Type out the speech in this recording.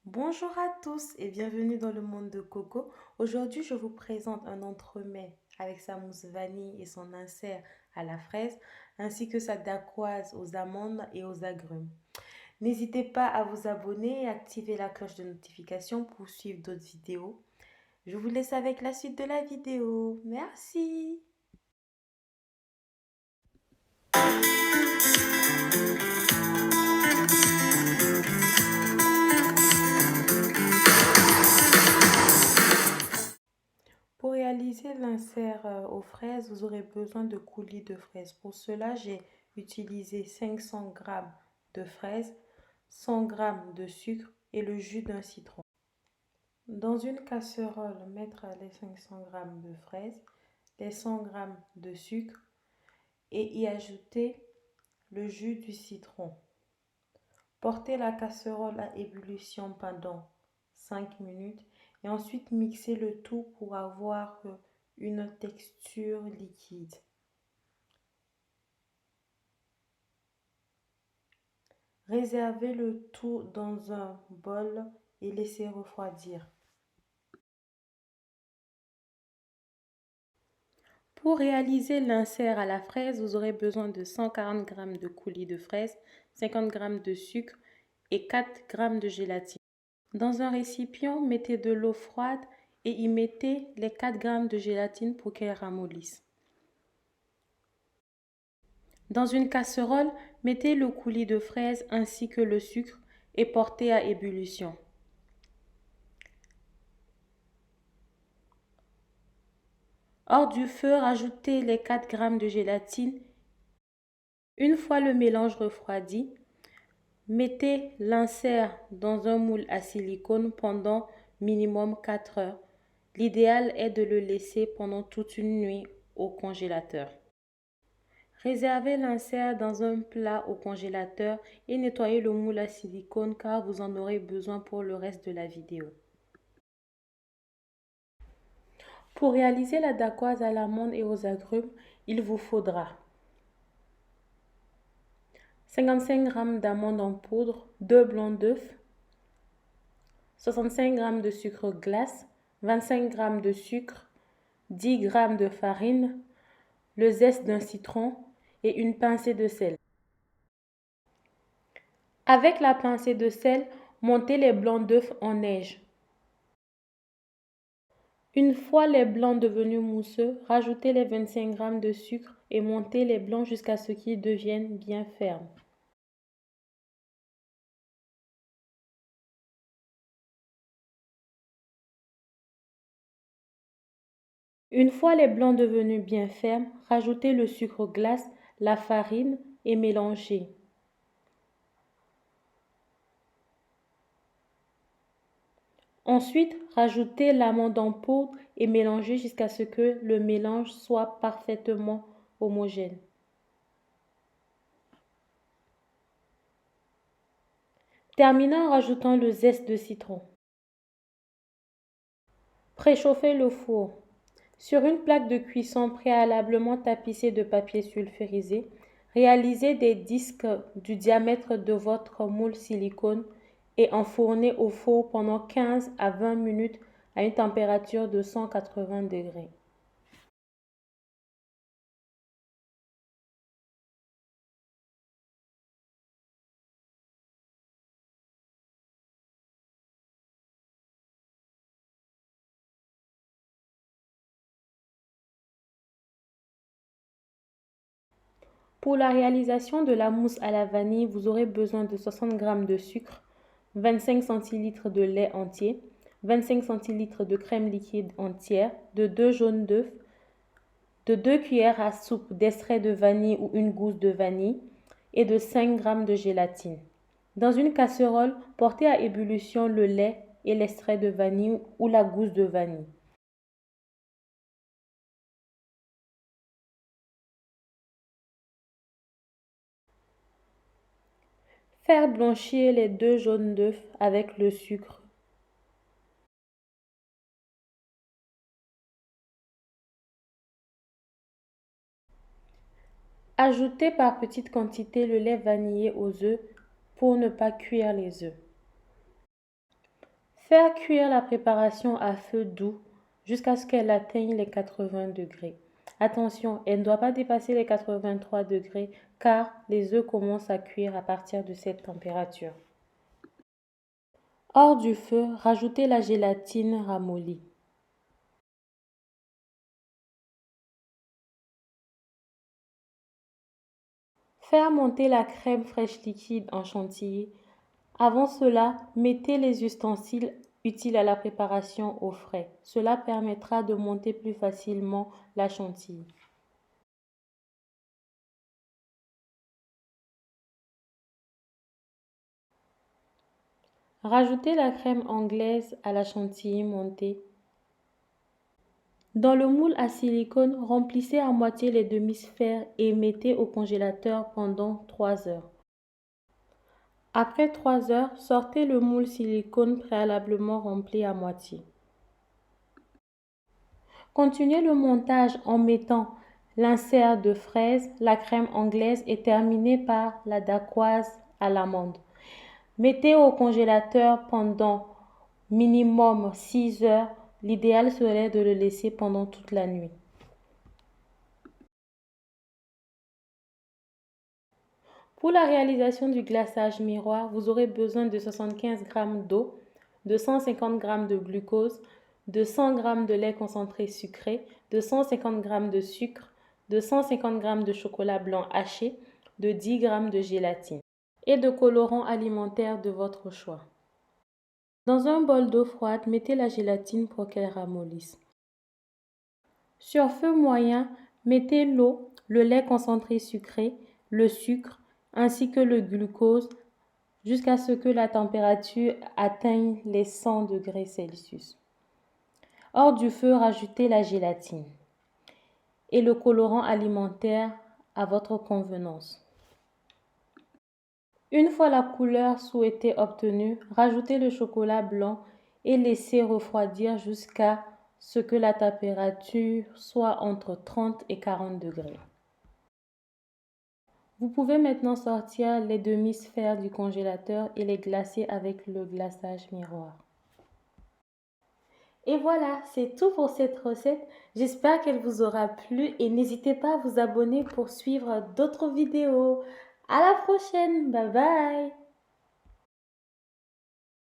Bonjour à tous et bienvenue dans le monde de Coco. Aujourd'hui, je vous présente un entremets avec sa mousse vanille et son insert à la fraise, ainsi que sa dacquoise aux amandes et aux agrumes. N'hésitez pas à vous abonner et activer la cloche de notification pour suivre d'autres vidéos. Je vous laisse avec la suite de la vidéo. Merci. Pour réaliser l'insert aux fraises, vous aurez besoin de coulis de fraises. Pour cela, j'ai utilisé 500 g de fraises, 100 g de sucre et le jus d'un citron. Dans une casserole, mettre les 500 g de fraises, les 100 g de sucre et y ajouter le jus du citron. Porter la casserole à ébullition pendant 5 minutes et ensuite mixer le tout pour avoir une texture liquide. Réservez le tout dans un bol et laissez refroidir. Pour réaliser l'insert à la fraise, vous aurez besoin de 140 g de coulis de fraises, 50 g de sucre et 4 g de gélatine. Dans un récipient, mettez de l'eau froide et y mettez les 4 g de gélatine pour qu'elle ramollisse. Dans une casserole, mettez le coulis de fraises ainsi que le sucre et portez à ébullition. Hors du feu, rajoutez les 4 g de gélatine. Une fois le mélange refroidi, mettez l'insert dans un moule à silicone pendant minimum 4 heures. L'idéal est de le laisser pendant toute une nuit au congélateur. Réservez l'insert dans un plat au congélateur et nettoyez le moule à silicone car vous en aurez besoin pour le reste de la vidéo. Pour réaliser la dacquoise à l'amande et aux agrumes, il vous faudra 55 g d'amandes en poudre, 2 blancs d'œufs, 65 g de sucre glace, 25 g de sucre, 10 g de farine, le zeste d'un citron et une pincée de sel. Avec la pincée de sel, montez les blancs d'œufs en neige. Une fois les blancs devenus mousseux, rajoutez les 25 g de sucre et montez les blancs jusqu'à ce qu'ils deviennent bien fermes. Une fois les blancs devenus bien fermes, rajoutez le sucre glace, la farine et mélangez. Ensuite, rajoutez l'amande en poudre et mélangez jusqu'à ce que le mélange soit parfaitement homogène. Terminez en rajoutant le zeste de citron. Préchauffez le four. Sur une plaque de cuisson préalablement tapissée de papier sulfurisé, réalisez des disques du diamètre de votre moule silicone et enfournez au four pendant 15 à 20 minutes à une température de 180 degrés. Pour la réalisation de la mousse à la vanille, vous aurez besoin de 60 g de sucre, 25 cl de lait entier, 25 cl de crème liquide entière, de 2 jaunes d'œufs, de 2 cuillères à soupe d'extrait de vanille ou une gousse de vanille et de 5 g de gélatine. Dans une casserole, portez à ébullition le lait et l'extrait de vanille ou la gousse de vanille. Faire blanchir les 2 jaunes d'œufs avec le sucre. Ajoutez par petites quantités le lait vanillé aux œufs pour ne pas cuire les œufs. Faire cuire la préparation à feu doux jusqu'à ce qu'elle atteigne les 80 degrés. Attention, elle ne doit pas dépasser les 83 degrés car les œufs commencent à cuire à partir de cette température. Hors du feu, rajoutez la gélatine ramollie. Faire monter la crème fraîche liquide en chantilly. Avant cela, mettez les ustensiles utiles à la préparation au frais. Cela permettra de monter plus facilement la chantilly. Rajoutez la crème anglaise à la chantilly montée. Dans le moule à silicone, remplissez à moitié les demi-sphères et mettez au congélateur pendant 3 heures. Après 3 heures, sortez le moule silicone préalablement rempli à moitié. Continuez le montage en mettant l'insert de fraise, la crème anglaise et terminez par la dacquoise à l'amande. Mettez au congélateur pendant minimum 6 heures. L'idéal serait de le laisser pendant toute la nuit. Pour la réalisation du glaçage miroir, vous aurez besoin de 75 g d'eau, de 150 g de glucose, de 100 g de lait concentré sucré, de 150 g de sucre, de 150 g de chocolat blanc haché, de 10 g de gélatine et de colorants alimentaires de votre choix. Dans un bol d'eau froide, mettez la gélatine pour qu'elle ramollisse. Sur feu moyen, mettez l'eau, le lait concentré sucré, le sucre ainsi que le glucose jusqu'à ce que la température atteigne les 100 degrés Celsius. Hors du feu, rajoutez la gélatine et le colorant alimentaire à votre convenance. Une fois la couleur souhaitée obtenue, rajoutez le chocolat blanc et laissez refroidir jusqu'à ce que la température soit entre 30 et 40 degrés. Vous pouvez maintenant sortir les demi-sphères du congélateur et les glacer avec le glaçage miroir. Et voilà, c'est tout pour cette recette. J'espère qu'elle vous aura plu et n'hésitez pas à vous abonner pour suivre d'autres vidéos. À la prochaine, bye bye!